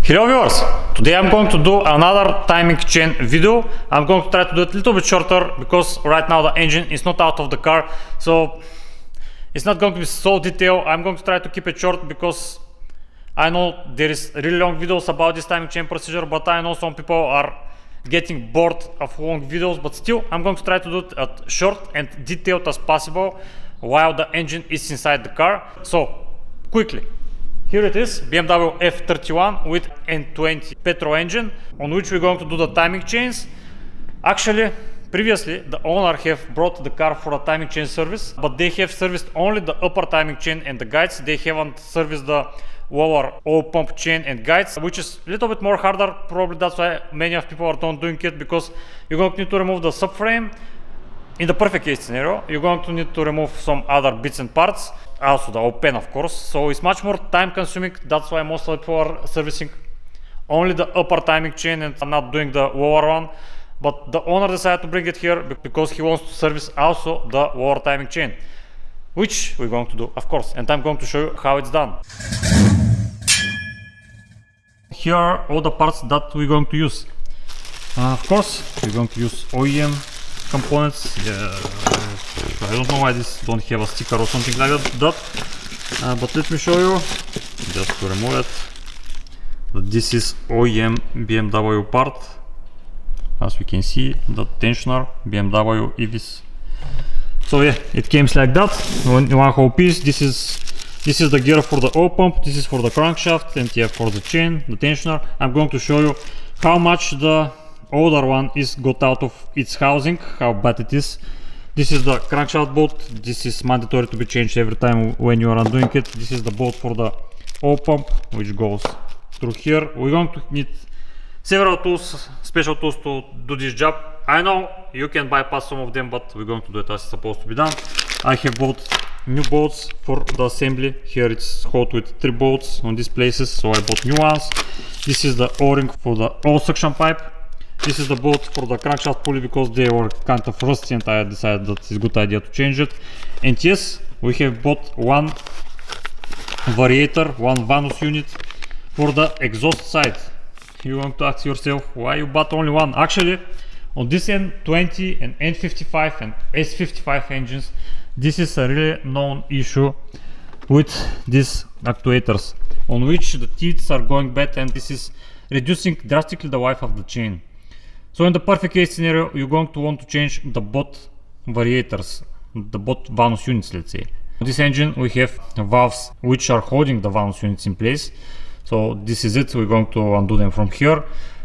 Hello viewers, today I'm going to do another timing chain video. I'm going to try to do it a little bit shorter because right now the engine is not out of the car, so it's not going to be so detailed. I'm going to try to keep it short because I know there is really long videos about this timing chain procedure, but I know some people are getting bored of long videos, but still I'm going to try to do it as short and detailed as possible while the engine is inside the car. So quickly, here it is, BMW F30 with N20 petrol engine, on which we're going to do the timing chains. Actually, previously the owner have brought the car for a timing chain service, but they have serviced only the upper timing chain and the guides. They haven't serviced the lower oil pump chain and guides, which is a little bit more harder. Probably that's why many of people are not doing it, because you're going to need to remove the subframe. In the perfect case scenario, you're going to need to remove some other bits and parts, also the open of course, so it's much more time consuming. That's why most of the people are servicing only the upper timing chain and not doing the lower one. But the owner decided to bring it here because he wants to service also the lower timing chain, which we're going to do of course, and I'm going to show you how it's done. Here are all the parts that we're going to use. Of course we're going to use OEM components. I don't know why this don't have a sticker or something like that, but let me show you, just to remove it. This is OEM BMW part. As we can see, the tensioner BMW EVs. So yeah, it came like that, one whole piece. This is the gear for the oil pump, this is for the crankshaft, and yeah, for the chain, the tensioner. I'm going to show you how much the older one is got out of its housing, how bad it is. This is the crankshaft bolt. This is mandatory to be changed every time when you are undoing it. This is the bolt for the oil pump, which goes through here. We're going to need several tools, special tools to do this job. I know you can bypass some of them, but we're going to do it as it's supposed to be done. I have bought new bolts for the assembly. Here it's hot with 3 bolts on these places, so I bought new ones. This is the O-ring for the oil suction pipe. This is the bolt for the crankshaft pulley because they were kind of rusty and I decided that it's a good idea to change it. And yes, we have bought one variator, one VANOS unit for the exhaust side. You're going to ask yourself why you bought only one. Actually, on this N20 and N55 and S55 engines, this is a really known issue with these actuators, on which the teeth are going bad, and this is reducing drastically the life of the chain. So in the perfect case scenario, you're going to want to change the both variators, the both VANOS units, let's say. On this engine we have valves which are holding the VANOS units in place. So this is it, we're going to undo them from here.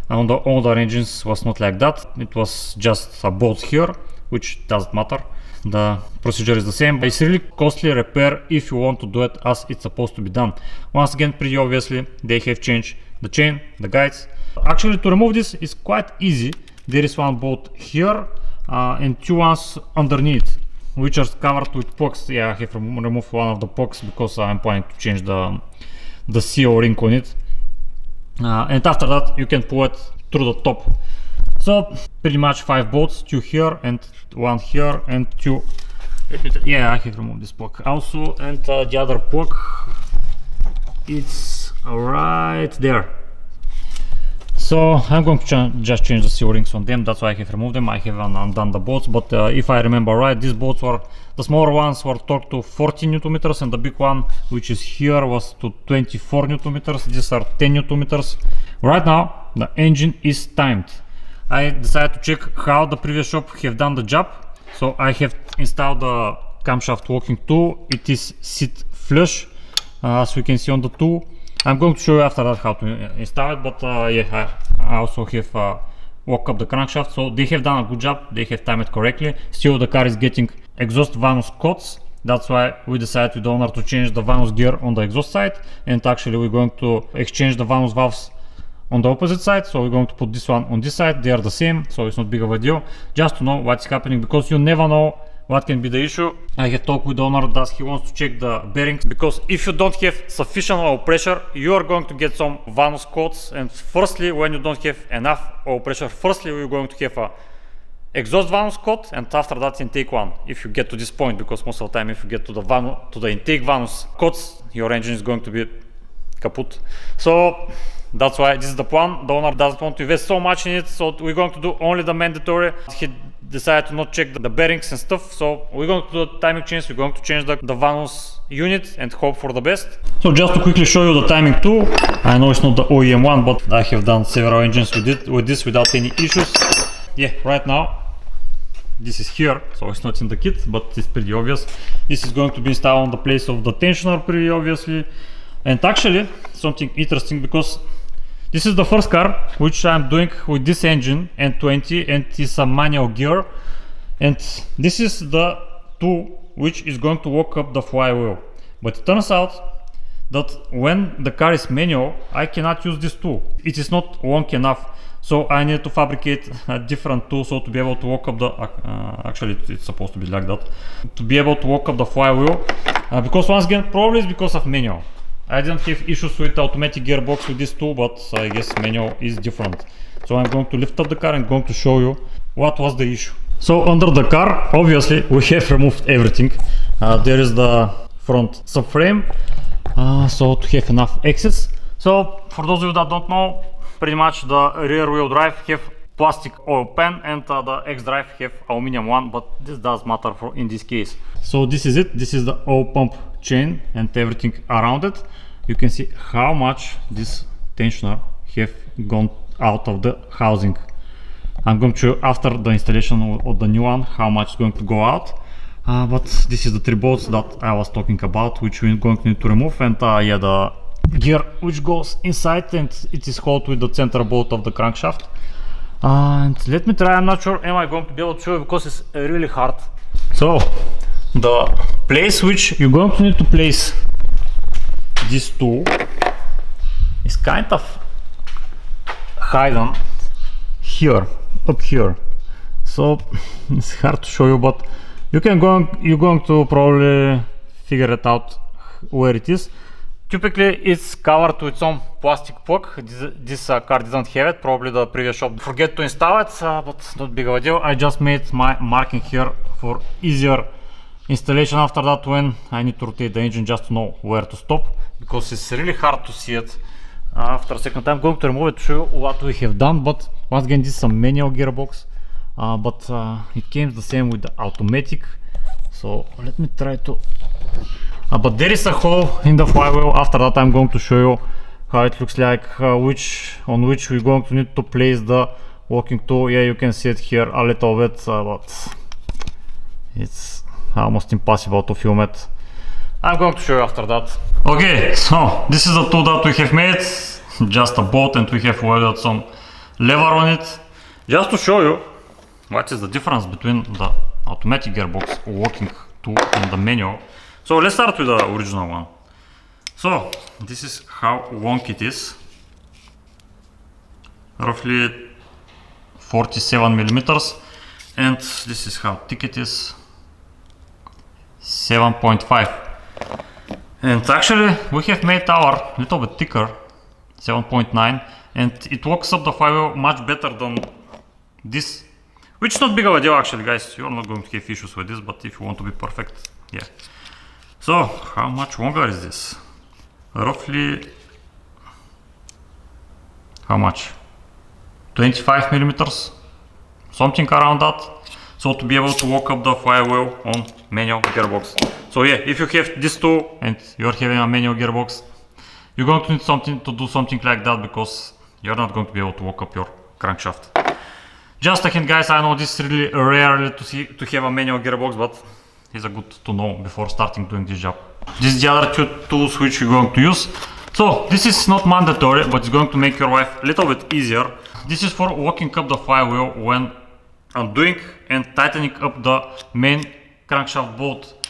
On the older engines was not like that, it was just a bolt here, which doesn't matter. The procedure is the same, but it's really costly repair if you want to do it as it's supposed to be done. Once again, pretty obviously, they have changed the chain, the guides. Actually, to remove this is quite easy. There is one bolt here and 2 ones underneath, which are covered with pucks. Yeah, I have removed one of the pucks because I'm planning to change the CO ring on it. And after that, you can pull it through the top. So pretty much 5 bolts, 2 here and 1 here and 2. Yeah, I have removed this puck also, and the other puck, it's right there. So I'm going to just change the seal rings on them. That's why I have removed them. I haven't undone the bolts, but if I remember right, these bolts were, the smaller ones were torqued to 14 Newton meters, and the big one, which is here, was to 24 Newton meters. These are 10 Newton meters. Right now the engine is timed. I decided to check how the previous shop have done the job. So I have installed the camshaft locking tool. It is sit flush, as we can see on the tool. I'm going to show you after that how to install it, but yeah, I also have locked up the crankshaft, so they have done a good job. They have timed it correctly. Still, the car is getting exhaust VANOS codes. That's why we decided with the owner to change the VANOS gear on the exhaust side, and actually we're going to exchange the VANOS valves on the opposite side. So we're going to put this one on this side. They are the same, so it's not big of a deal, just to know what's happening, because you never know what can be the issue. I have talked with the owner that he wants to check the bearings, because if you don't have sufficient oil pressure, you are going to get some VANOS codes. And firstly, when you don't have enough oil pressure, firstly you're going to have a exhaust VANOS code, and after that intake one, if you get to this point, because most of the time if you get to the intake VANOS codes, your engine is going to be kaput. So that's why this is the plan. The owner doesn't want to invest so much in it, so we're going to do only the mandatory. He decided to not check the bearings and stuff, so we're going to do the timing change. We're going to change the VANOS unit and hope for the best. So just to quickly show you the timing too, I know it's not the OEM one, but I have done several engines with this without any issues. Yeah, right now this is here, so it's not in the kit, but it's pretty obvious. This is going to be installed on the place of the tensioner pretty obviously. And actually something interesting, because this is the first car which I'm doing with this engine N20, and it's a manual gear, and this is the tool which is going to work up the flywheel. But it turns out that when the car is manual, I cannot use this tool. It is not long enough, so I need to fabricate a different tool so to be able to work up the actually it's supposed to be like that, to be able to work up the flywheel, because once again probably it's because of manual. I didn't have issues with automatic gearbox with this tool, but I guess manual is different. So I'm going to lift up the car and going to show you what was the issue. So under the car, obviously we have removed everything. There is the front subframe, so to have enough access. So for those of you that don't know, pretty much the rear wheel drive have plastic oil pan, and the X-drive have aluminum one, but this does matter for in this case. So this is it. This is the oil pump chain and everything around it. You can see how much this tensioner have gone out of the housing. I'm going to show you after the installation of the new one how much is going to go out. But this is the 3 bolts that I was talking about, which we're going to need to remove, and yeah, the gear which goes inside, and it is held with the center bolt of the crankshaft. And let me try, I'm not sure am I going to be able to show you because it's really hard. So the place which you're going to need to place this tool is kind of hidden here, up here. So it's hard to show you, but you're going to probably figure it out where it is. Typically it's covered with some plastic plug. This car didn't have it, probably the previous shop forget to install it, but not big of a deal. I just made my marking here for easier installation after that when I need to rotate the engine, just to know where to stop, because it's really hard to see it. After a second I'm going to remove it to show you what we have done, but once again this is a manual gearbox, but it came the same with the automatic. So let me try to but there is a hole in the flywheel. After that I'm going to show you how it looks like, on which we're going to need to place the locking tool. Yeah, you can see it here a little bit, but it's almost impossible to film it. I'm going to show you after that. Okay, so this is the tool that we have made, just a bolt, and we have welded some lever on it, just to show you what is the difference between the automatic gearbox locking tool and the manual. So let's start with the original one. So this is how long it is, roughly 47 millimeters, and this is how thick it is, 7.5. And actually we have made our little bit thicker, 7.9, and it locks up the flywheel much better than this, which is not big of a deal actually, guys. You're not going to have issues with this, but if you want to be perfect, yeah. So how much longer is this? Roughly, how much? 25 millimeters, something around that. So to be able to lock up the flywheel on manual gearbox. So yeah, if you have this tool and you're having a manual gearbox, you're going to need to do something like that, because you're not going to be able to lock up your crankshaft. Just a hint, guys, I know this is really rare to have a manual gearbox, but it's good to know before starting doing this job. This is the other 2 tools which we're going to use. So this is not mandatory, but it's going to make your life a little bit easier. This is for locking up the flywheel when undoing and tightening up the main crankshaft bolt.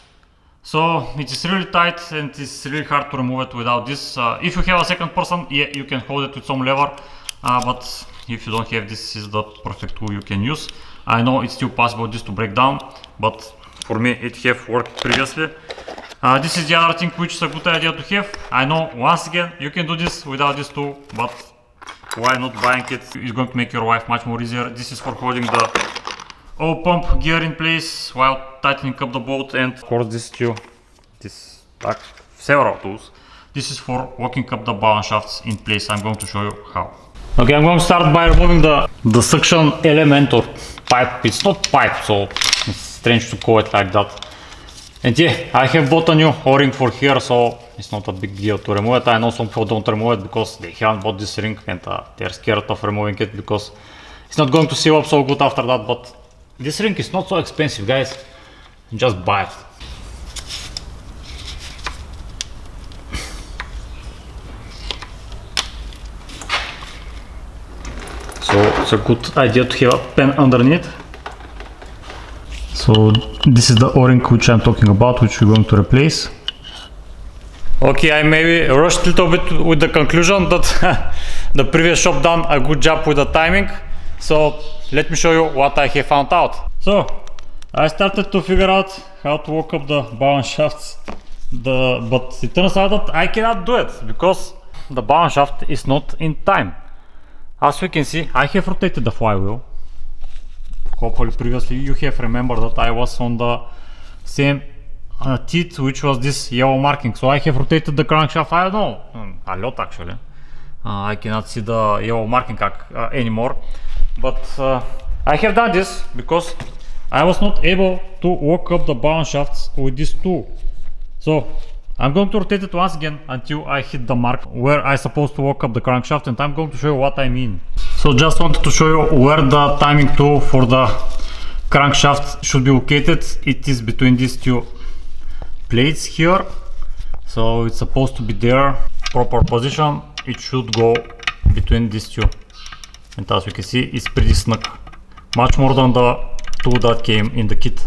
So it is really tight and it's really hard to remove it without this. If you have a second person, yeah, you can hold it with some lever, but if you don't have this, is the perfect tool you can use. I know it's still possible this to break down, but for me it have worked previously. This is the other thing which is a good idea to have. I know once again you can do this without this tool, but why not buying it? It's going to make your life much more easier. This is for holding the oil pump gear in place while tightening up the bolt, and of course this too. This several tools This is for locking up the balance shafts in place. I'm going to show you how. Okay, I'm going to start by removing the suction element or pipe. It's not pipe, so it's strange to call it like that. And yeah, I have bought a new O-ring for here, so it's not a big deal to remove it. I know some people don't remove it because they haven't bought this ring and they're scared of removing it because it's not going to seal up so good after that. But this ring is not so expensive, guys. Just buy it. So it's a good idea to have a pen underneath. So this is the O-ring which I'm talking about, which we're going to replace. Okay, I maybe rushed a little bit with the conclusion that the previous shop done a good job with the timing. So let me show you what I have found out. So I started to figure out how to hook up the balance shafts, but it turns out that I cannot do it because the balance shaft is not in time. As you can see, I have rotated the flywheel. Hopefully previously you have remembered that I was on the same teeth, which was this yellow marking. So I have rotated the crankshaft, I don't know, a lot actually. I cannot see the yellow marking anymore. But I have done this because I was not able to lock up the balance shafts with this tool. So I'm going to rotate it once again until I hit the mark where I'm supposed to lock up the crankshaft, and I'm going to show you what I mean. So just wanted to show you where the timing tool for the crankshaft should be located. It is between these two plates here. So it's supposed to be there, proper position. It should go between these two. And as you can see, it's pretty snug. Much more than the tool that came in the kit.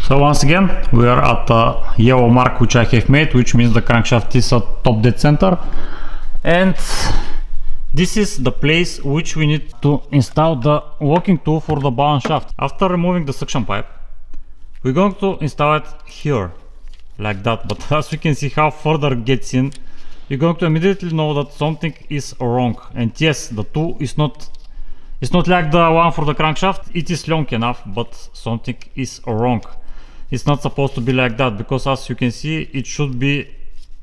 So once again, we are at the yellow mark which I have made, which means the crankshaft is at top dead center. And this is the place which we need to install the locking tool for the balance shaft. After removing the suction pipe, we're going to install it here, like that. But as you can see how further it gets in, you're going to immediately know that something is wrong. And yes, the tool is not like the one for the crankshaft. It is long enough, but something is wrong. It's not supposed to be like that, because as you can see, it should be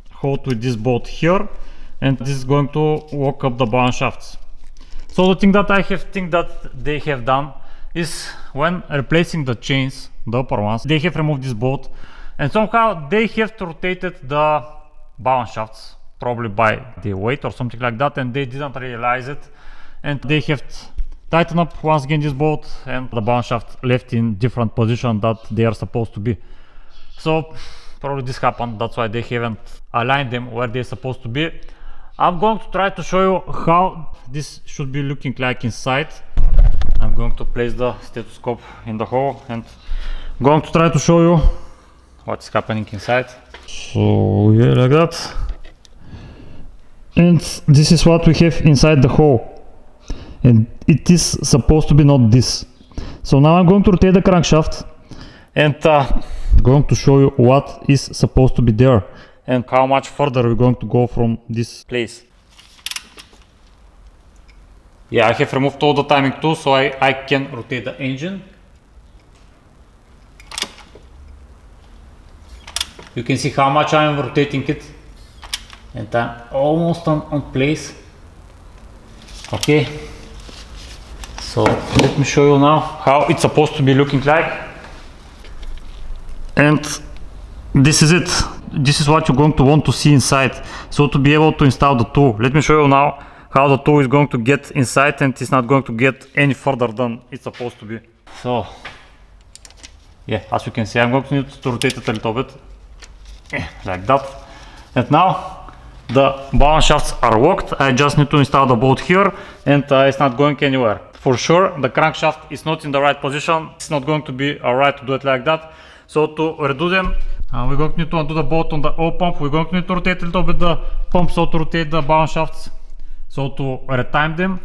held with this bolt here, and this is going to lock up the balance shafts. So the thing that I think that they have done is, when replacing the chains, the upper ones, they have removed this bolt, and somehow they have rotated the balance shafts, probably by the weight or something like that, and they didn't realize it, and they have tighten up once again this bolt, and the balance shaft left in different position that they are supposed to be. So probably this happened, that's why they haven't aligned them where they're supposed to be. I'm going to try to show you how this should be looking like inside. I'm going to place the stethoscope in the hole and I'm going to try to show you what's happening inside. So yeah, like that. And this is what we have inside the hole. And it is supposed to be not this. So now I'm going to rotate the crankshaft and going to show you what is supposed to be there and how much further we're going to go from this place. Yeah, I have removed all the timing tools, so I can rotate the engine. You can see how much I am rotating it, and I'm almost on place. Okay. So let me show you now how it's supposed to be looking like. And this is it. This is what you're going to want to see inside. So to be able to install the tool, let me show you now how the tool is going to get inside, and it's not going to get any further than it's supposed to be. So yeah, as you can see, I'm going to need to rotate it a little bit, like that. And now the balance shafts are locked. I just need to install the bolt here, and it's not going anywhere. For sure, the crankshaft is not in the right position. It's not going to be alright to do it like that. So to redo them, we're going to need to undo the bolt on the oil pump. We're going to need to rotate a little bit the pump, so to rotate the balance shafts, so to retime them.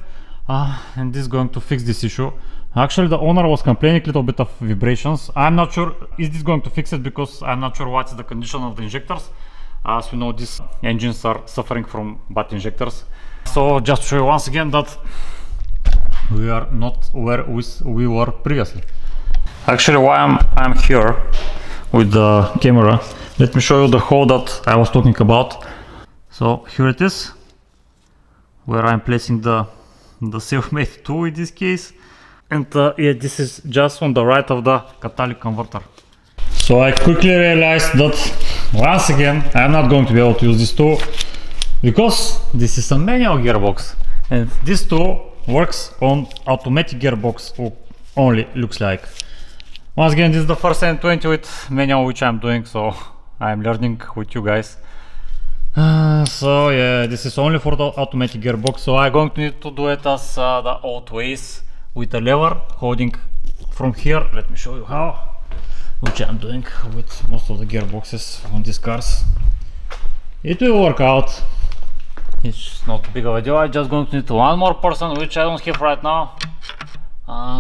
And this is going to fix this issue. Actually, the owner was complaining a little bit of vibrations. I'm not sure is this going to fix it, because I'm not sure what's the condition of the injectors. As we know, these engines are suffering from bad injectors. So just to show you once again that we are not where we were previously. Actually, while I'm here with the camera, let me show you the hole that I was talking about. So here it is, where I'm placing the self-made tool in this case. And yeah, this is just on the right of the catalytic converter. So I quickly realized that once again I'm not going to be able to use this tool because this is a manual gearbox, and this tool works on automatic gearbox only, looks like. Once again, this is the first N20 with manual which I'm doing, so I'm learning with you guys. So yeah, this is only for the automatic gearbox, so I'm going to need to do it as the old ways, with a lever holding from here. Let me show you how, which I'm doing with most of the gearboxes on these cars. It will work out, it's not big of a deal. I'm just going to need one more person, which I don't have right now.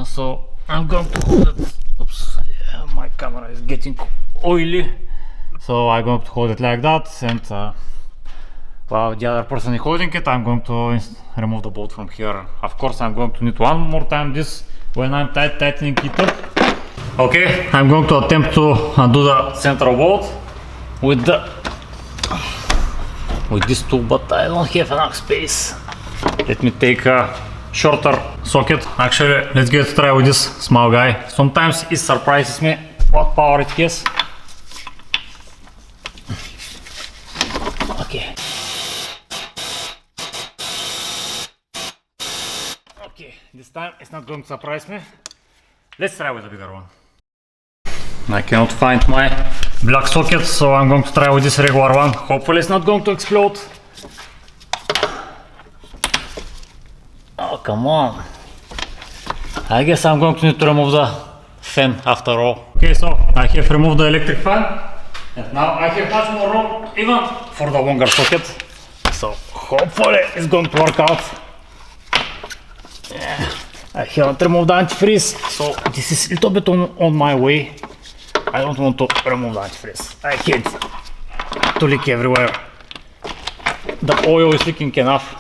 So I'm going to hold it. Oops, yeah, my camera is getting oily, so I'm going to hold it like that, and while the other person is holding it, I'm going to remove the bolt from here. Of course, I'm going to need one more time this when I'm tightening it up. Okay, I'm going to attempt to undo the central bolt with this tool, but I don't have enough space. Let me take a shorter socket. Actually, let's get a try with this small guy. Sometimes it surprises me what power it has. Okay. Okay, this time it's not going to surprise me. Let's try with a bigger one. I cannot find my black socket, so I'm going to try with this regular one. Hopefully it's not going to explode. Oh, come on. I guess I'm going to need to remove the fan after all. Okay, so I have removed the electric fan, and now I have much more room even for the longer socket. So hopefully it's going to work out. Yeah, I haven't removed the antifreeze, so this is a little bit on my way. I don't want to remove the antifreeze. I hate to leak everywhere. The oil is leaking enough.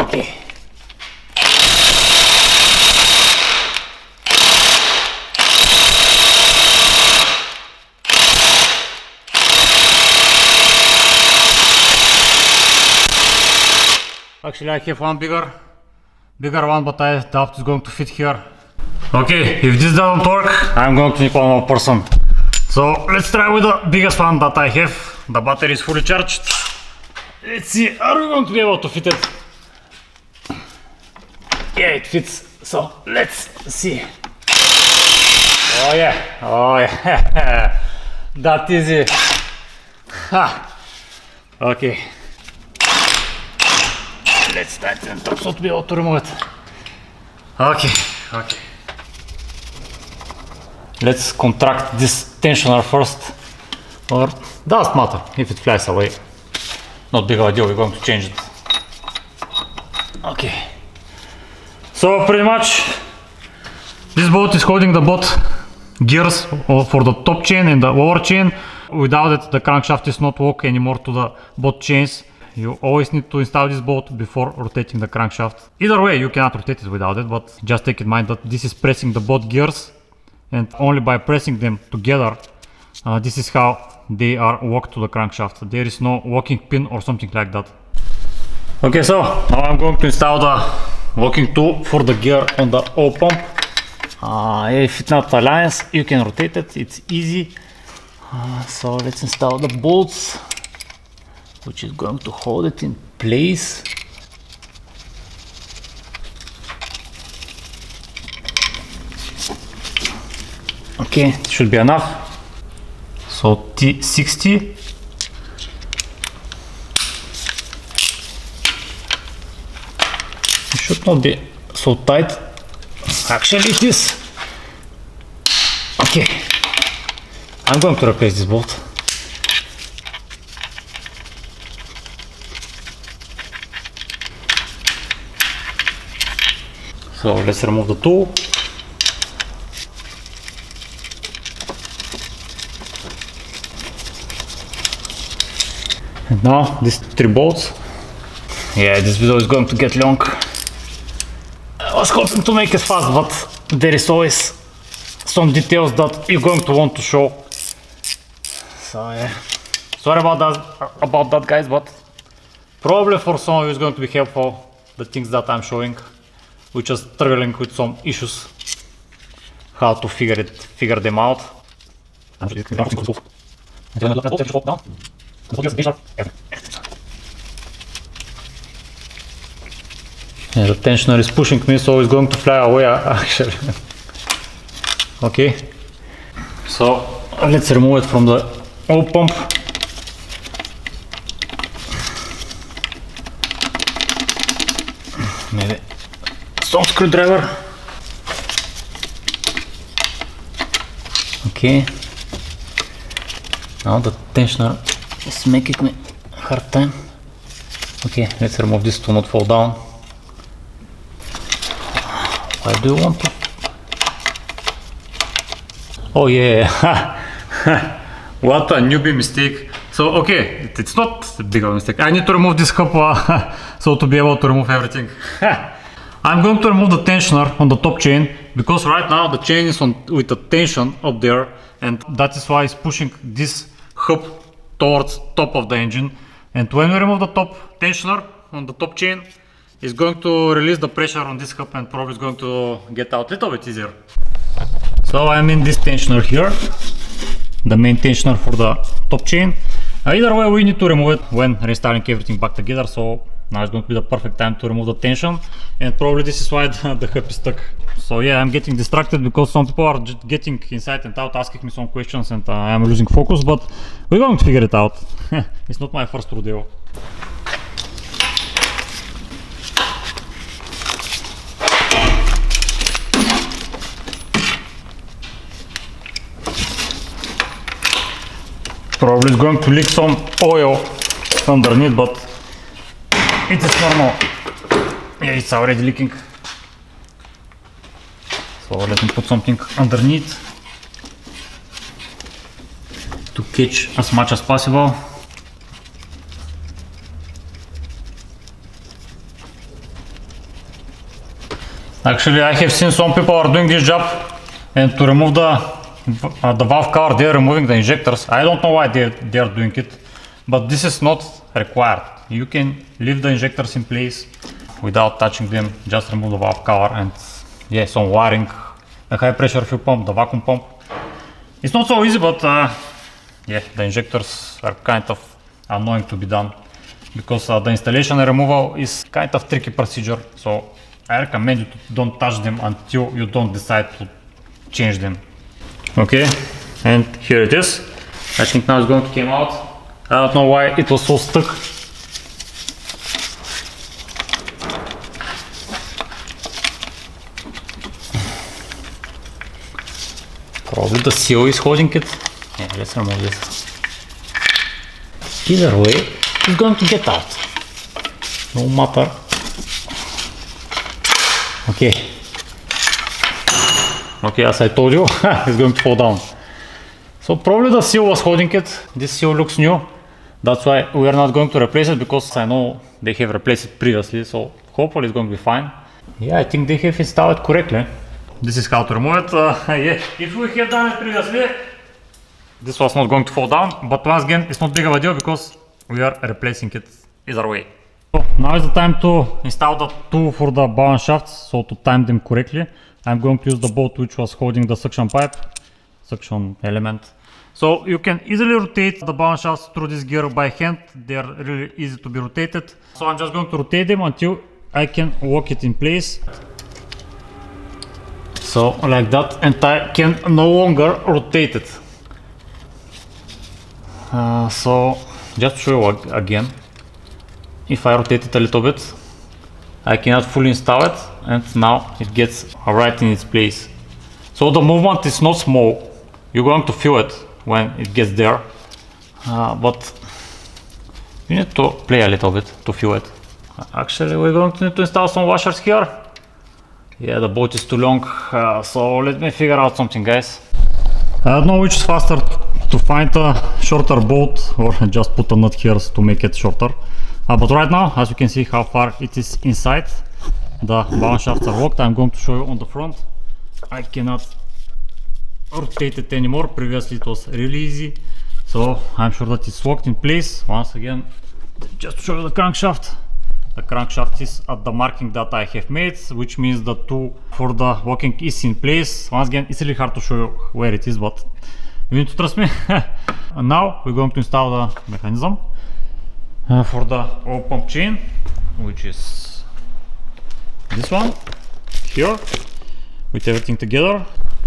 Okay. Actually, I have one bigger one, but I doubt it's going to fit here. Okay, if this doesn't work, I'm going to need one more person. So let's try with the biggest one that I have. The battery is fully charged. Let's see, are we going to be able to fit it? Yeah, it fits. So let's see. Oh yeah, that easy. Ha. Okay. Let's tighten it up so to be able to remove it. Okay. Let's contract this tensioner first, or doesn't matter if it flies away. Not big of a deal, we're going to change it. Okay. So pretty much this bolt is holding the both gears for the top chain and the lower chain. Without it, the crankshaft is not walk anymore to the both chains. You always need to install this bolt before rotating the crankshaft. Either way, you cannot rotate it without it, but just take in mind that this is pressing the both gears, and only by pressing them together, this is how they are locked to the crankshaft. There is no locking pin or something like that. Okay, so now I'm going to install the locking tool for the gear on the oil pump. If it's not aligned, you can rotate it, it's easy. So let's install the bolts, which is going to hold it in place. Okay, it should be enough. So T60. It should not be so tight. Actually it is. Okay, I'm going to replace this bolt. So let's remove the tool. And now these 3 bolts. Yeah, this video is going to get long. I was hoping to make it fast, but there is always some details that you're going to want to show. So yeah, Sorry about that guys, but probably for some of you it's going to be helpful, the things that I'm showing, which is struggling with some issues, how to figure them out. Yeah, the tensioner is pushing me, so it's going to fly away actually. Okay, so let's remove it from the oil pump. Maybe some screwdriver. Okay, now the tensioner is making me hard time. Okay, let's remove this to not fall down. Why do you want to? Oh yeah, what a newbie mistake. So okay, it's not a big of a mistake. I need to remove this hub so to be able to remove everything. I'm going to remove the tensioner on the top chain because right now the chain is with the tension up there, and that is why it's pushing this hub towards top of the engine. And when we remove the top tensioner on the top chain, it's going to release the pressure on this hub and probably is going to get out a little bit easier. So I'm in this tensioner here, the main tensioner for the top chain. Either way we need to remove it when reinstalling everything back together, so now it's going to be the perfect time to remove the tension, and probably this is why the hub is stuck. So yeah, I'm getting distracted because some people are just getting inside and out, asking me some questions, and I'm losing focus, but we're going to figure it out. It's not my first rodeo. Probably it's going to leak some oil underneath, but it is normal. Yeah, it's already leaking. So let me put something underneath to catch as much as possible. Actually, I have seen some people are doing this job, and to remove the valve cover, they're removing the injectors. I don't know why they're doing it, but this is not required. You can leave the injectors in place without touching them, just remove the valve cover and yeah, some wiring, a high pressure fuel pump, the vacuum pump. It's not so easy, but yeah, the injectors are kind of annoying to be done because the installation and removal is kind of tricky procedure, so I recommend you to don't touch them until you don't decide to change them. Okay, and here it is. I think now it's going to come out. I don't know why it was so stuck. Probably the seal is holding it. Yeah, let's remove this. Either way, it's going to get out. No matter. Okay. Okay, as I told you, it's going to fall down. So probably the seal was holding it. This seal looks new. That's why we are not going to replace it, because I know they have replaced it previously, so hopefully it's going to be fine. Yeah, I think they have installed it correctly. This is how to remove it. Yeah, if we have done it previously, this was not going to fall down, but once again, it's not big of a deal because we are replacing it either way. So now is the time to install the two for the balance shafts, so to time them correctly. I'm going to use the bolt which was holding the suction pipe, suction element. So you can easily rotate the balance shafts through this gear by hand. They are really easy to be rotated. So I'm just going to rotate them until I can lock it in place. So like that, and I can no longer rotate it. So just to show you again, if I rotate it a little bit, I cannot fully install it, and now it gets right in its place. So the movement is not small. You're going to feel it when it gets there, but you need to play a little bit to feel it. Actually, we're going to need to install some washers here. Yeah, the bolt is too long, so let me figure out something, guys. I don't know which is faster, to find a shorter bolt or just put a nut here to make it shorter. But right now, as you can see how far it is inside, the balance shafts are locked. I'm going to show you on the front. I cannot rotate it anymore. Previously it was really easy. So I'm sure that it's locked in place. Once again, just to show you the crankshaft. The crankshaft is at the marking that I have made, which means the tool for the locking is in place. Once again, it's really hard to show you where it is, but you need to trust me. And now we're going to install the mechanism for the oil pump chain, which is this one here, with everything together.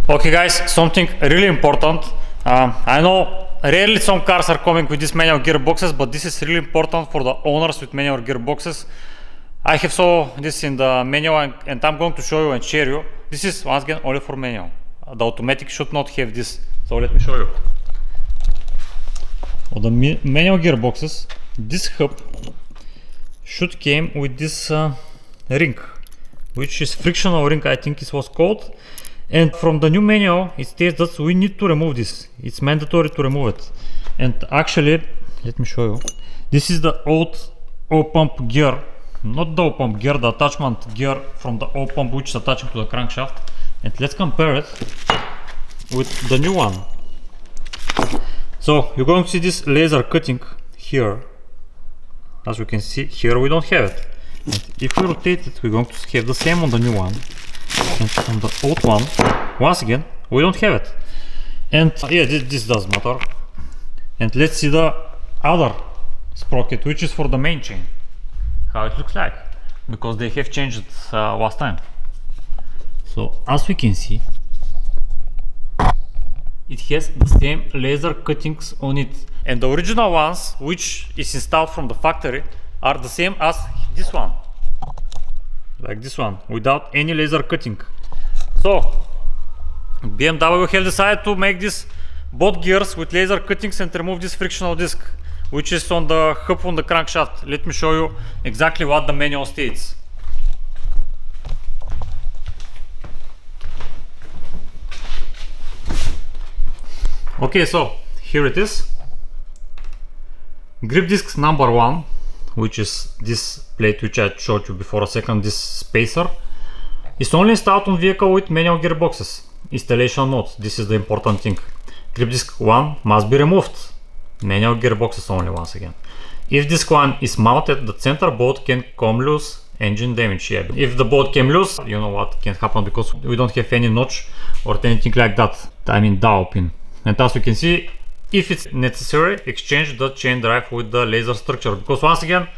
Okay guys, something really important. I know rarely some cars are coming with these manual gearboxes, but this is really important for the owners with manual gearboxes. I have saw this in the manual and I'm going to show you and share you. This is once again only for manual. The automatic should not have this, so let me show you. For the manual gearboxes, this hub should came with this ring, which is frictional ring, I think it was called. And from the new manual it states that we need to remove this. It's mandatory to remove it. And actually, let me show you. This is the old oil pump gear, not the oil pump gear, the attachment gear from the oil pump which is attaching to the crankshaft. And let's compare it with the new one. So you're going to see this laser cutting here. As you can see here, we don't have it. And if we rotate it, we're going to have the same on the new one. And on the old one, once again, we don't have it. And yeah, this does matter. And let's see the other sprocket, which is for the main chain, how it looks like, because they have changed it last time. So as we can see, it has the same laser cuttings on it, and the original ones, which is installed from the factory, are the same as this one, like this one, without any laser cutting. So BMW have decided to make this both gears with laser cuttings and remove this frictional disc, which is on the hub on the crankshaft. Let me show you exactly what the manual states. Okay, so here it is. Grip disc number 1, which is this plate which I showed you before a second, this spacer, is only installed on vehicle with manual gearboxes. Installation notes, this is the important thing. Grip disc 1 must be removed. Manual gearboxes only, once again. If disc 1 is mounted, the center bolt can come loose, engine damage. Yeah. If the bolt came loose, you know what can happen, because we don't have any notch or anything like that. I mean dowel pin. And as you can see, if it's necessary, exchange the chain drive with the laser structure, because once again,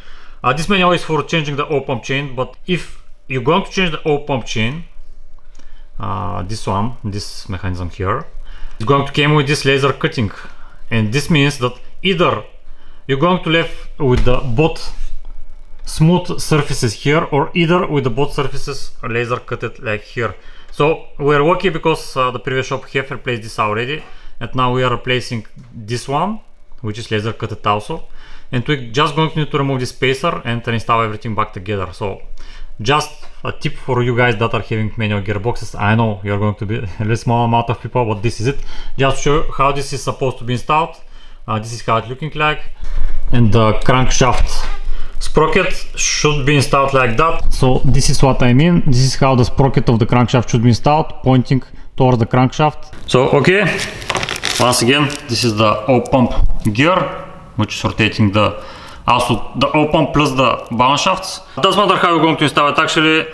this manual is for changing the oil pump chain. But if you're going to change the oil pump chain, this one, this mechanism here, is going to come with this laser cutting, and this means that either you're going to left with the both smooth surfaces here, or either with the both surfaces laser cutted like here. So we're lucky because the previous shop have replaced this already. And now we are replacing this one, which is laser cutted also. And we're just going to need to remove this spacer and install everything back together. So just a tip for you guys that are having manual gearboxes. I know you're going to be a really small amount of people, but this is it. Just to show you how this is supposed to be installed. This is how it's looking like. And the crankshaft sprocket should be installed like that. So this is what I mean. This is how the sprocket of the crankshaft should be installed, pointing towards the crankshaft. So okay. Once again, this is the oil pump gear, which is rotating also the oil pump plus the balance shafts. It doesn't matter how you're going to install it, actually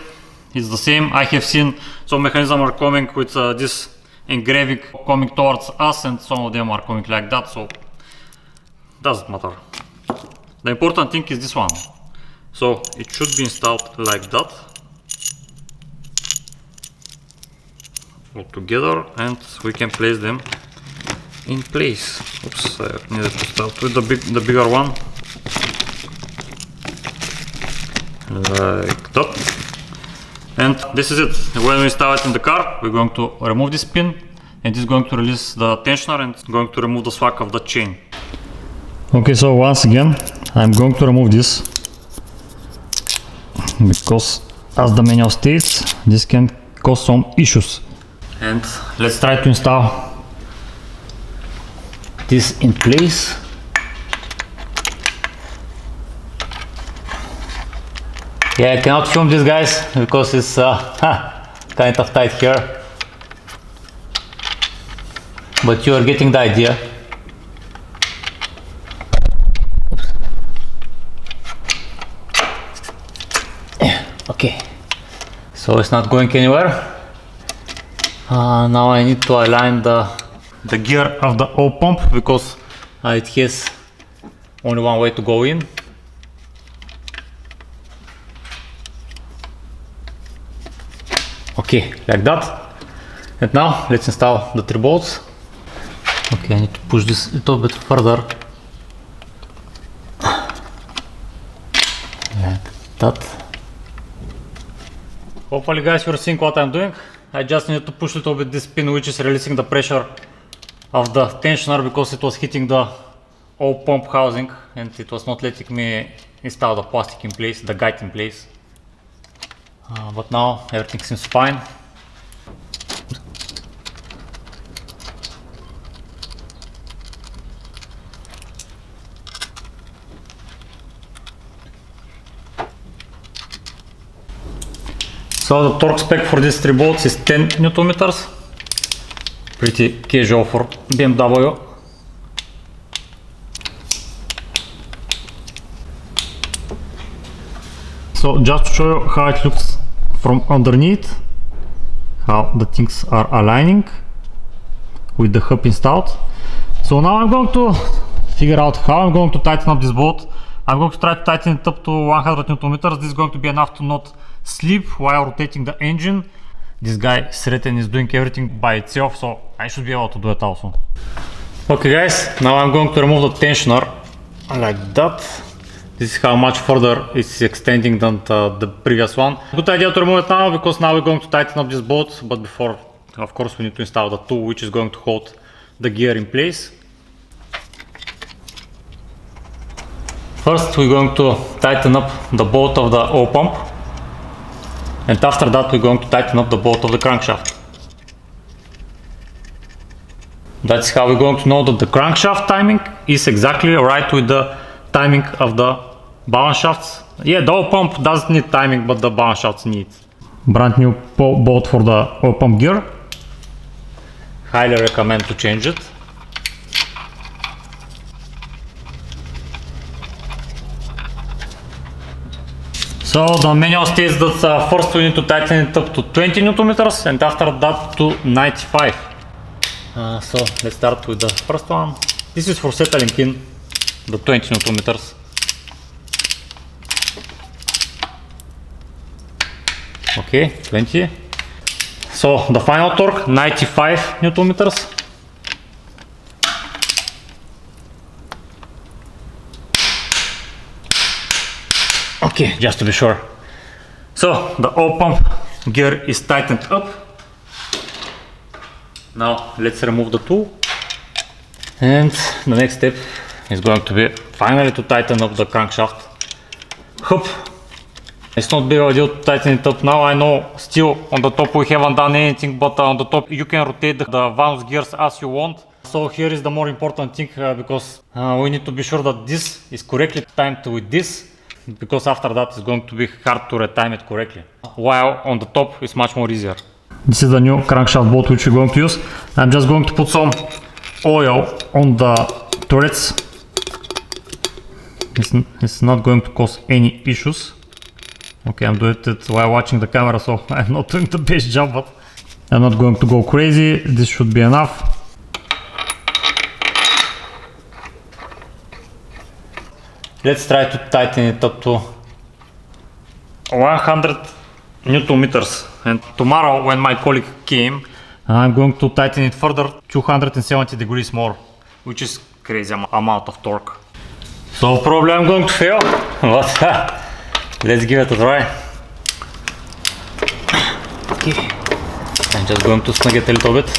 it's the same. I have seen some mechanisms are coming with this engraving coming towards us, and some of them are coming like that, so it doesn't matter. The important thing is this one. So it should be installed like that, all together, and we can place them in place. Oops, I needed to start with the bigger one, like that. And this is it. When we install it in the car, we're going to remove this pin, and it's going to release the tensioner and going to remove the slack of the chain. Okay, so once again, I'm going to remove this, because as the manual states, this can cause some issues. And let's try to install this in place. Yeah, I cannot film this, guys, because it's kind of tight here, but you are getting the idea. Okay, so it's not going anywhere. Now I need to align the gear of the oil pump because it has only one way to go in. Okay, like that. And now let's install the 3 bolts. Okay, I need to push this a little bit further. Like that. Hopefully guys you're seeing what I'm doing. I just need to push a little bit this pin which is releasing the pressure of the tensioner because it was hitting the oil pump housing and it was not letting me install the plastic in place, the guide in place. But now everything seems fine. So the torque spec for these 3 bolts is 10 Nm. Pretty casual for BMW. So just to show you how it looks from underneath, how the things are aligning with the hub installed. So now I'm going to figure out how I'm going to tighten up this bolt. I'm going to try to tighten it up to 100 Nm. This is going to be enough to not slip while rotating the engine. This guy Sreten is doing everything by itself, so I should be able to do it also. Okay guys, now I'm going to remove the tensioner like that. This is how much further it's extending than the previous one. Good idea to remove it now because now we're going to tighten up this bolt, but before, of course, we need to install the tool which is going to hold the gear in place. First we're going to tighten up the bolt of the oil pump, and after that we're going to tighten up the bolt of the crankshaft. That's how we're going to know that the crankshaft timing is exactly right with the timing of the balance shafts. Yeah, the oil pump doesn't need timing, but the balance shafts need. Brand new bolt for the oil pump gear. Highly recommend to change it. So the manual states that first we need to tighten it up to 20 Nm and after that to 95. So let's start with the first one. This is for settling in the 20 Nm. Okay, 20. So the final torque 95 Nm. Okay, just to be sure. So the oil pump gear is tightened up. Now let's remove the tool. And the next step is going to be finally to tighten up the crankshaft hub. It's not big deal to tighten it up now. I know still on the top we haven't done anything, but on the top you can rotate the VANOS gears as you want. So here is the more important thing because we need to be sure that this is correctly timed with this, because after that it's going to be hard to retime it correctly, while on the top it's much more easier. This is the new crankshaft bolt which we're going to use. I'm just going to put some oil on the turrets. It's not going to cause any issues. Okay, I'm doing it while watching the camera, so I'm not doing the best job, but I'm not going to go crazy. This should be enough. Let's try to tighten it up to 100 Nm. And tomorrow when my colleague came, I'm going to tighten it further 270 degrees more, which is crazy amount of torque. So probably I'm going to fail, but let's give it a try. Okay, I'm just going to snug it a little bit.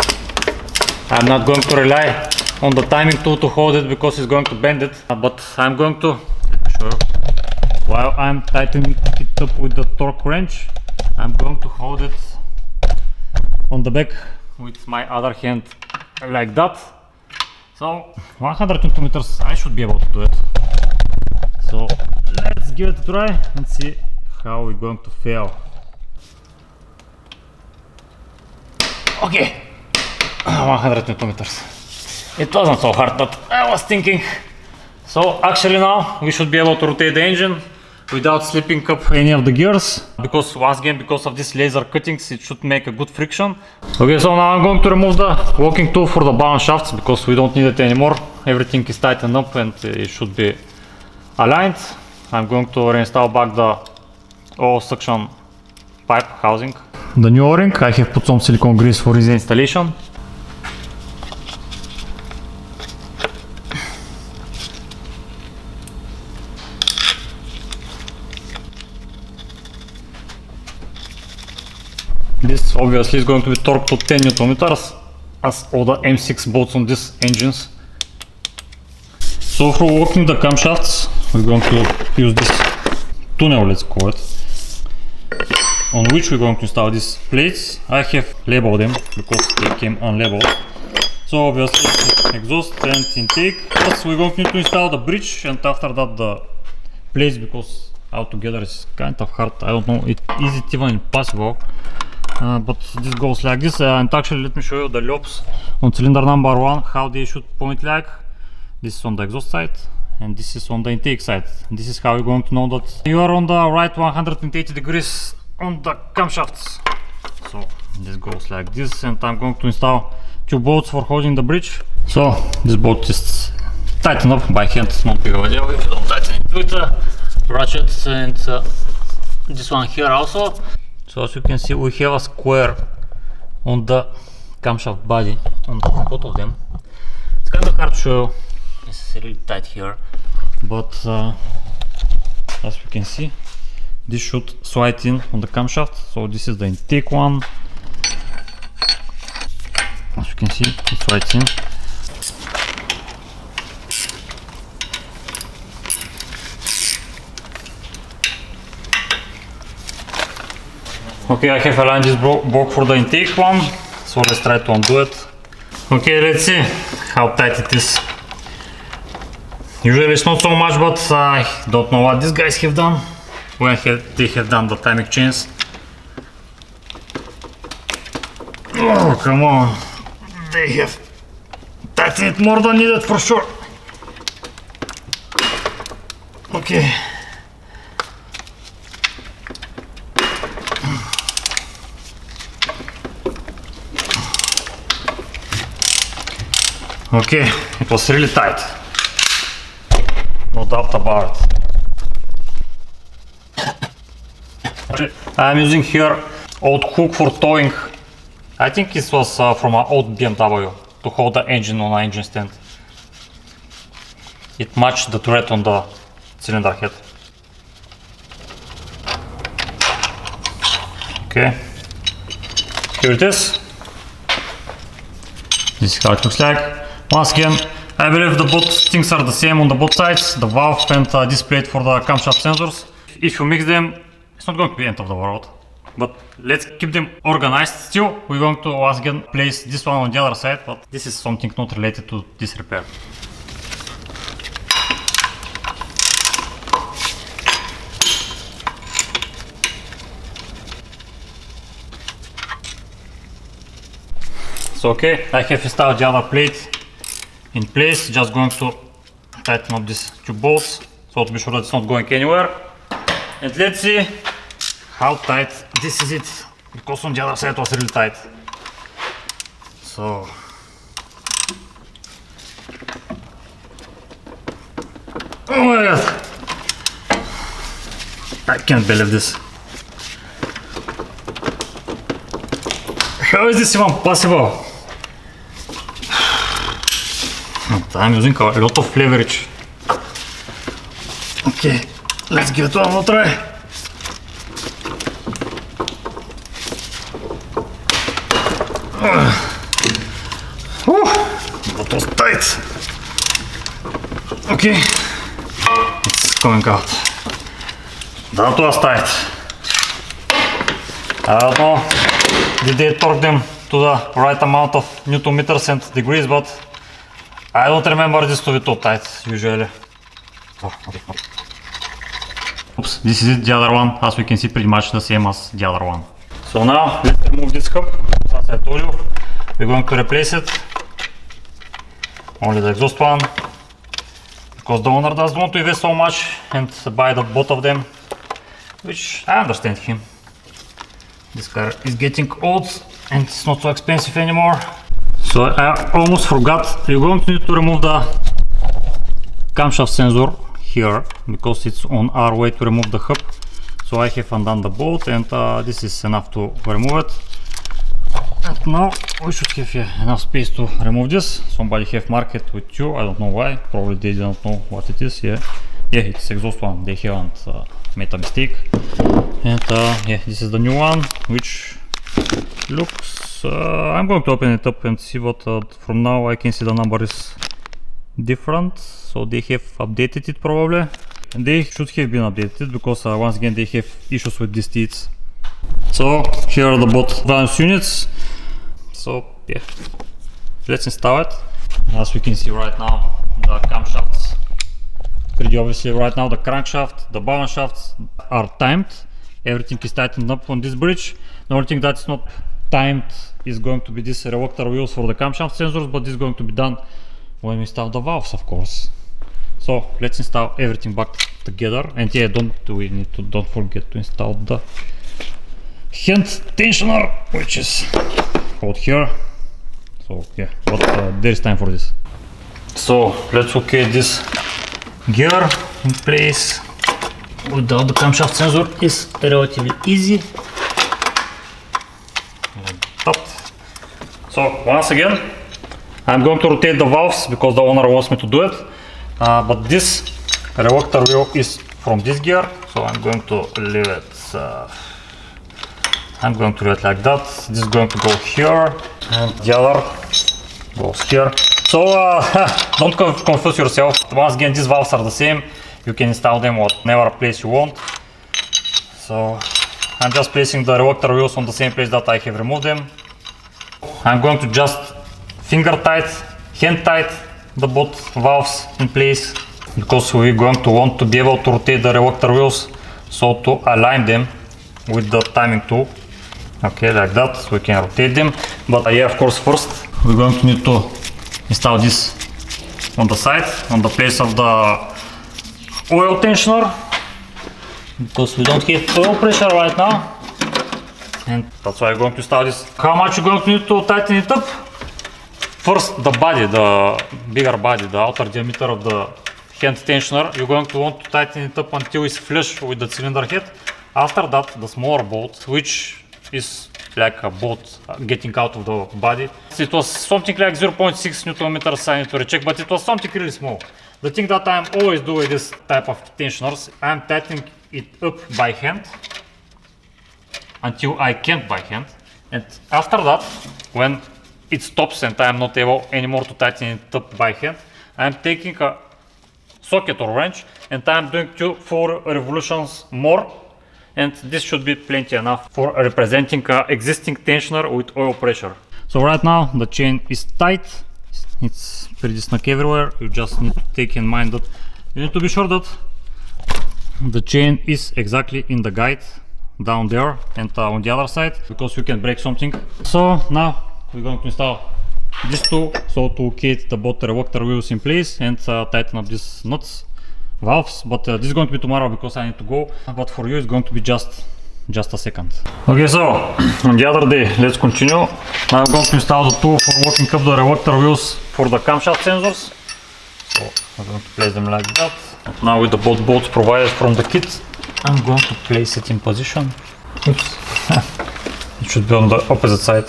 I'm not going to rely on the timing tool to hold it because it's going to bend it, but I'm going to, while I'm tightening it up with the torque wrench, I'm going to hold it on the back with my other hand like that. So 100 Nm, I should be able to do it. So let's give it a try and see how we're going to fail. Okay, 100 Nm. It wasn't so hard, but I was thinking. So actually now we should be able to rotate the engine without slipping up any of the gears, because once again, because of these laser cuttings, it should make a good friction. Okay, so now I'm going to remove the locking tool for the balance shafts, because we don't need it anymore. Everything is tightened up and it should be aligned. I'm going to reinstall back the oil suction pipe housing. The new O-ring, I have put some silicone grease for easy installation. This obviously is going to be torqued to 10 Nm, as all the M6 bolts on these engines. So for locking the camshafts, we're going to use this tunnel, let's call it, on which we're going to install these plates. I have labeled them because they came unlabeled. So obviously exhaust and intake. Plus we're going to need to install the bridge, and after that the plates, because altogether it's kind of hard. I don't know, is it even possible? But this goes like this, and actually let me show you the lobes on cylinder number 1, how they should point like. This is on the exhaust side and this is on the intake side. This is how you're going to know that you are on the right 180 degrees on the camshafts. So this goes like this, and I'm going to install 2 bolts for holding the bridge. So this bolt is tightened up by hand, it's not big of a deal if you don't tighten it with a ratchet, and this one here also. So as you can see, we have a square on the camshaft body, on both of them. It's kind of hard to show, it's really tight here, but as you can see, this should slide in on the camshaft. So this is the intake one. As you can see, it slides in. Okay, I have aligned this block for the intake one, so let's try to undo it. Okay, let's see how tight it is. Usually it's not so much, but I don't know what these guys have done when they have done the timing chains. Oh, come on, they have tightened it more than needed for sure. Okay. Okay, it was really tight, no doubt about it. I'm using here old hook for towing. I think this was from an old BMW to hold the engine on an engine stand. It matched the thread on the cylinder head. Okay, here it is. This is how it looks like. Once again, I believe the both things are the same on the both sides, the valve and this plate for the camshaft sensors. If you mix them, it's not going to be end of the world, but let's keep them organized. Still, we're going to once again place this one on the other side, but this is something not related to this repair. So okay, I have installed the other plate in place, just going to tighten up these 2 bolts, so to be sure that it's not going anywhere. And let's see how tight this is it, because on the other side it was really tight. So oh my god, I can't believe this. How is this even possible? I'm using a lot of leverage. Okay, let's give it one more try. That was tight. Okay, it's coming out. That was tight. I don't know, did they torque them to the right amount of Newton meters and degrees, but I don't remember this to be too tight usually. Oh, okay. Oops, this is it, the other one. As we can see, pretty much the same as the other one. So now let's remove this cup. As I told you, we're going to replace it. Only the exhaust one, because the owner doesn't want to invest so much and buy both of them. which I understand him. This car is getting old and it's not so expensive anymore. So I almost forgot, you're going to need to remove the camshaft sensor here because it's on our way to remove the hub. So I have undone the bolt and this is enough to remove it. And now we should have enough space to remove this. Somebody have marked it with you, I don't know why, probably they didn't know what it is. Yeah, it's exhaust one, they haven't made a mistake. And yeah, this is the new one, which looks, I'm going to open it up and see what, from now I can see the number is different, so they have updated it probably. And they should have been updated because once again they have issues with these teeth. So here are the both VANOS units. So yeah, let's install it. As we can see right now, the camshafts, pretty obviously right now the crankshaft, the balance shafts are timed. Everything is tightened up on this bridge. The only thing that's not timed is going to be this reluctor wheels for the camshaft sensors, but this is going to be done when we install the valves, of course. So let's install everything back together. And yeah, don't forget to install the hand tensioner, which is called here. So yeah, but there is time for this. So let's locate this gear in place. Without the camshaft sensor is relatively easy. Like that. So once again, I'm going to rotate the valves because the owner wants me to do it. But this reluctor wheel is from this gear, so I'm going to leave it. Like that. This is going to go here, and the other goes here. So don't confuse yourself. Once again, these valves are the same. You can install them whatever place you want. So I'm just placing the reluctor wheels on the same place that I have removed them. I'm going to just finger tight, hand tight the both valves in place because we're going to want to be able to rotate the reluctor wheels, so to align them with the timing tool. Okay, like that, so we can rotate them. But yeah, of course, first we're going to need to install this on the side, on the place of the oil tensioner, because we don't have oil pressure right now, and that's why I'm going to install this. How much you're going to need to tighten it up? First, the body, the bigger body, the outer diameter of the hand tensioner, you're going to want to tighten it up until it's flush with the cylinder head. After that, the smaller bolt, which is like a bolt getting out of the body. It was something like 0.6 Newton meters, I need to recheck, but it was something really small. The thing that I'm always doing with this type of tensioners, I'm tightening it up by hand until I can't by hand. And after that, when it stops and I'm not able anymore to tighten it up by hand, I'm taking a socket or wrench and I'm doing 4 revolutions more, and this should be plenty enough for representing an existing tensioner with oil pressure. So right now the chain is tight, it's pretty snug everywhere. You just need to take in mind that you need to be sure that the chain is exactly in the guide down there and on the other side, because you can break something. So now we're going to install these two, so to locate the both reluctor wheels in place and tighten up these nuts, valves. But this is going to be tomorrow because I need to go, but for you it's going to be just a second. Okay, so on the other day, let's continue. Now I'm going to install the tool for locking up the reluctor wheels for the camshaft sensors. So I'm going to place them like that. And now with the both bolts provided from the kit, I'm going to place it in position. Oops. It should be on the opposite side.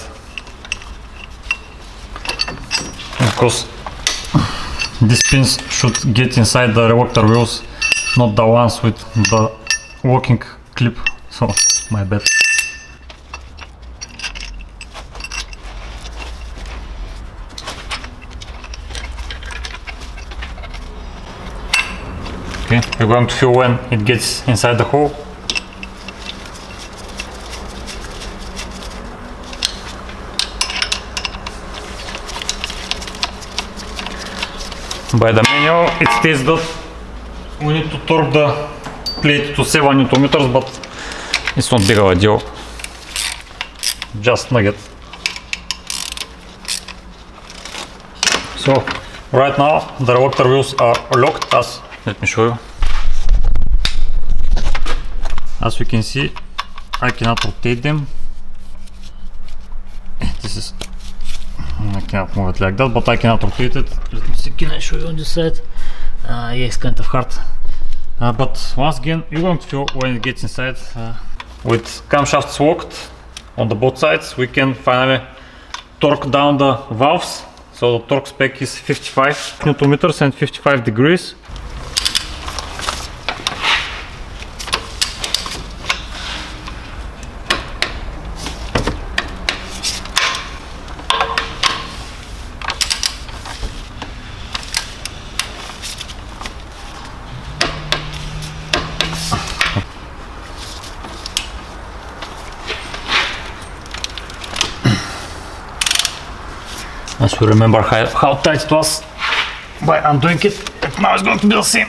Of course, these pins should get inside the reluctor wheels, not the ones with the locking clip. So, my bad. Okay, we're going to feel when it gets inside the hole. By the manual it states that we need to torque the plate to 7 Newton meters, but it's not big of a deal. Just nugget. So right now the reluctor wheels are locked, let me show you. as we can see, I cannot rotate them. This is, I cannot move it like that, but I cannot rotate it. Let me see, can I show you on this side? Yeah, it's kind of hard. But once again, you're going to feel when it gets inside. With camshafts locked on the both sides, we can finally torque down the valves. So the torque spec is 55 Newton meters and 55 degrees. As we remember how tight it was by undoing it, and now it's going to be the same.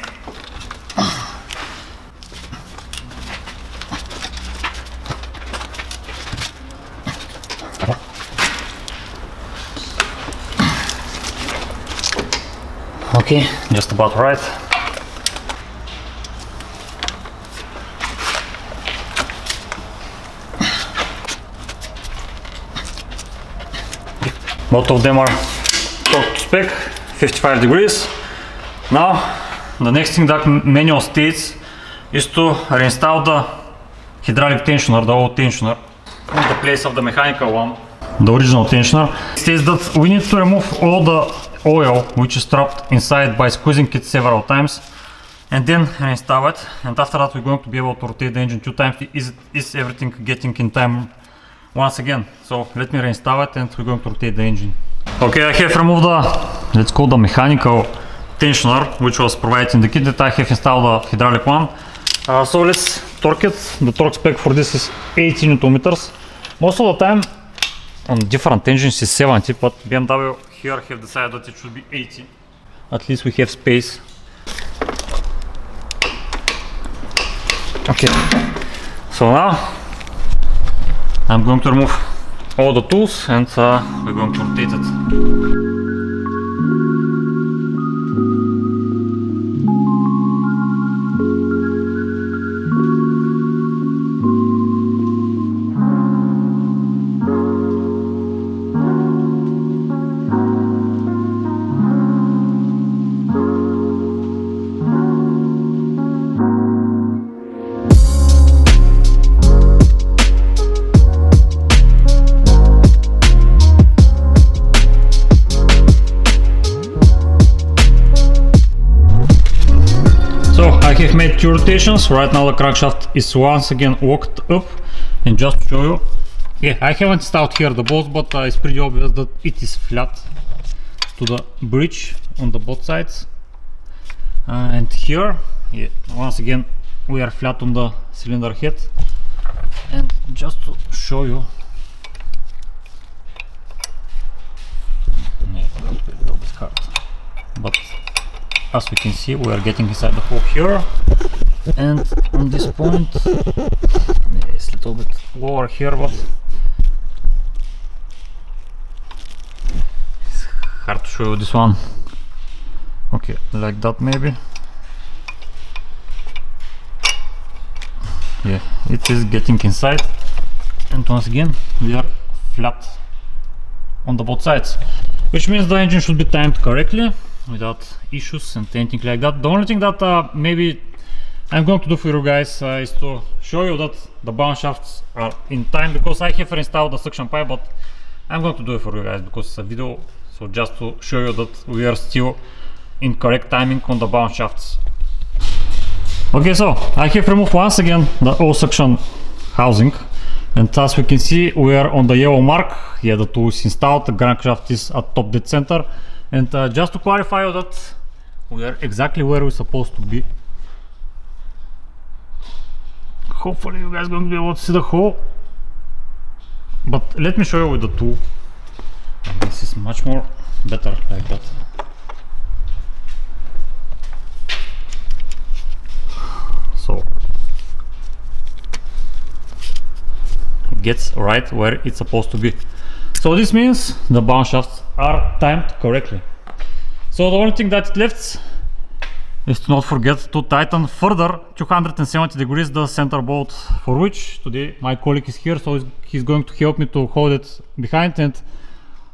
Okay, just about right. Both of them are torque to spec, 55 degrees. Now, the next thing that manual states is to reinstall the hydraulic tensioner, the old tensioner, in the place of the mechanical one, the original tensioner. It states that we need to remove all the oil which is trapped inside by squeezing it several times and then reinstall it. And after that, we're going to be able to rotate the engine 2 times. Is everything getting in time? Once again, so let me reinstall it and we're going to rotate the engine. Okay, I have removed the, let's call the mechanical tensioner, which was provided in the kit, that I have installed the hydraulic one. So let's torque it. The torque spec for this is 80 Newton meters. Most of the time on different engines is 70, but BMW here have decided that it should be 80. At least we have space. Okay, so now I'm going to remove all the tools and we're going to rotate it. I have made 2 rotations. Right now the crankshaft is once again locked up, and just to show you, yeah, I haven't installed here the bolts, but it's pretty obvious that it is flat to the bridge on the both sides, and here, yeah, once again we are flat on the cylinder head. And just to show you, yeah, a little bit hard, but as we can see, we are getting inside the hole here, and on this point, yeah, it's a little bit lower here, but it's hard to show you this one. Okay, like that maybe. Yeah, it is getting inside, and once again we are flat on the both sides, which means the engine should be timed correctly without issues and anything like that. The only thing that maybe I'm going to do for you guys is to show you that the bounce shafts are in time, because I have installed the suction pipe, but I'm going to do it for you guys because it's a video, so just to show you that we are still in correct timing on the bounce shafts. Okay, so I have removed once again the oil suction housing, and as we can see, we are on the yellow mark. Yeah, the tool is installed, the crankshaft is at top dead center. And just to clarify that we are exactly where we're supposed to be. Hopefully you guys are going to be able to see the hole, but let me show you with the tool. And this is much more better like that. So it gets right where it's supposed to be. So this means the bounce shafts are timed correctly. So the only thing that left is to not forget to tighten further 270 degrees the center bolt, for which today my colleague is here, so he's going to help me to hold it behind, and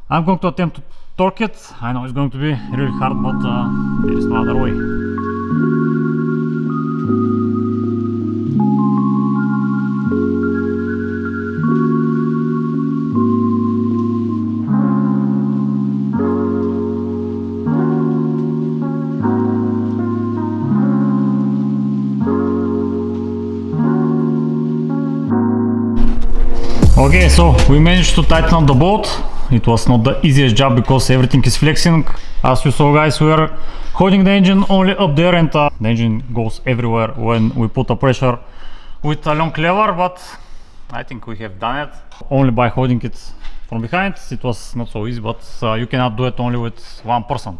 I'm going to attempt to torque it. I know it's going to be really hard, but there is no other way. Okay, so we managed to tighten up the bolt. It was not the easiest job because everything is flexing. As you saw, guys, we are holding the engine only up there, and the engine goes everywhere when we put the pressure with a long lever, but I think we have done it only by holding it from behind. It was not so easy, but you cannot do it only with one person.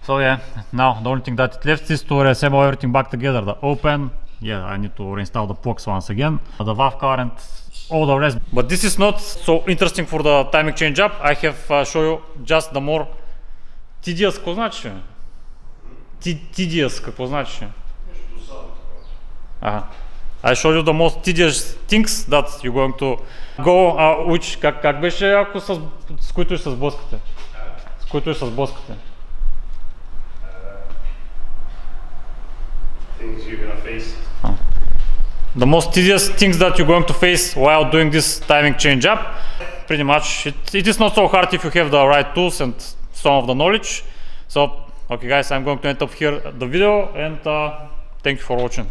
So yeah, now the only thing that it left is to reassemble everything back together. The open, yeah, I need to reinstall the plugs once again, the valve cover and all the rest. But this is not so interesting for the timing chain job. I have show you just the more tedious. Какво значи? Tedious, какво значи? I show you the most tedious things that you're going to go, which, как беше, ако с които и се сблъскате? С които и се сблъскате? Things you're gonna face. The most tedious things that you're going to face while doing this timing chain job. Pretty much, it is not so hard if you have the right tools and some of the knowledge. So, okay guys, I'm going to end up here the video, and thank you for watching.